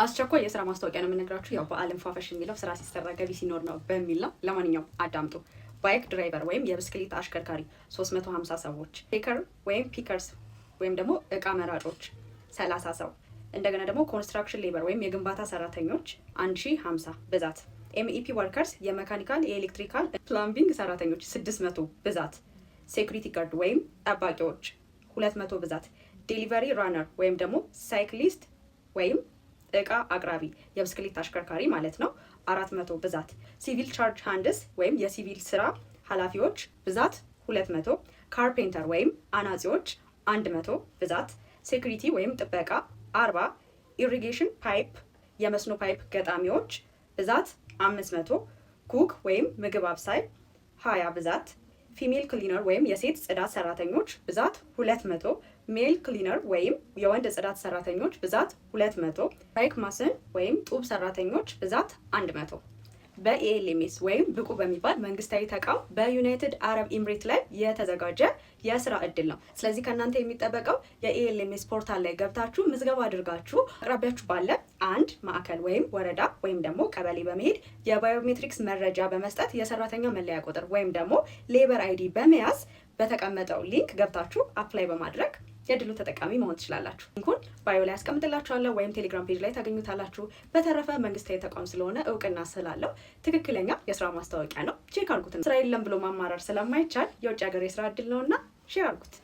አስቸኳይ የስራ ማስታወቂያ ነው የምነግራችሁ። ያው በአለም ፋፈሽ የሚለው ስራ ሲሰራ ገቢ ሲኖር ነው በሚል ነው። ለማንኛውም አዳምጡ። ባይክ ድራይቨር ወይም የብስክሌት አሽከርካሪ 350 ሰዎች፣ ቴከር ወይም ፒከርስ ወይም ደግሞ እቃ መራጮች 30 ሰው፣ እንደገና ደግሞ ኮንስትራክሽን ሌበር ወይም የግንባታ ሰራተኞች 1050 ብዛት፣ ኤምኢፒ ወርከርስ የመካኒካል የኤሌክትሪካል ፕላምቢንግ ሰራተኞች 600 ብዛት፣ ሴኩሪቲ ጋርድ ወይም ጠባቂዎች 200 ብዛት፣ ዴሊቨሪ ራነር ወይም ደግሞ ሳይክሊስት ወይም እቃ አቅራቢ የብስክሌት አሽከርካሪ ማለት ነው 400 ብዛት፣ ሲቪል ቻርጅ ሃንድስ ወይም የሲቪል ስራ ኃላፊዎች ብዛት 200፣ ካርፔንተር ወይም አናጺዎች 100 ብዛት፣ ሴኩሪቲ ወይም ጥበቃ 40፣ ኢሪጌሽን ፓይፕ የመስኖ ፓይፕ ገጣሚዎች ብዛት 500፣ ኩክ ወይም ምግብ አብሳይ 20 ብዛት፣ ፊሜል ክሊነር ወይም የሴት ጽዳት ሰራተኞች ብዛት 200፣ ሜል ክሊነር ወይም የወንድ ጽዳት ሰራተኞች ብዛት 200፣ ባይክ ማስን ወይም ጡብ ሰራተኞች ብዛት 100። በኤኤልኤምኤስ ወይም ብቁ በሚባል መንግስታዊ ተቋም በዩናይትድ አረብ ኤምሬት ላይ የተዘጋጀ የስራ እድል ነው። ስለዚህ ከእናንተ የሚጠበቀው የኤኤልኤምኤስ ፖርታል ላይ ገብታችሁ ምዝገባ አድርጋችሁ አቅራቢያችሁ ባለ አንድ ማዕከል ወይም ወረዳ ወይም ደግሞ ቀበሌ በመሄድ የባዮሜትሪክስ መረጃ በመስጠት የሰራተኛ መለያ ቁጥር ወይም ደግሞ ሌበር አይዲ በመያዝ በተቀመጠው ሊንክ ገብታችሁ አፕላይ በማድረግ የድሉ ተጠቃሚ መሆን ትችላላችሁ። ሊንኩን ባዮ ላይ አስቀምጥላችኋለሁ ወይም ቴሌግራም ፔጅ ላይ ታገኙታላችሁ። በተረፈ መንግስታዊ ተቋም ስለሆነ እውቅና ስላለው ትክክለኛ የስራ ማስታወቂያ ነው። ቼክ አድርጉት። ስራ የለም ብሎ ማማረር ስለማይቻል የውጭ ሀገር የስራ እድል ነውና ሼር አድርጉት።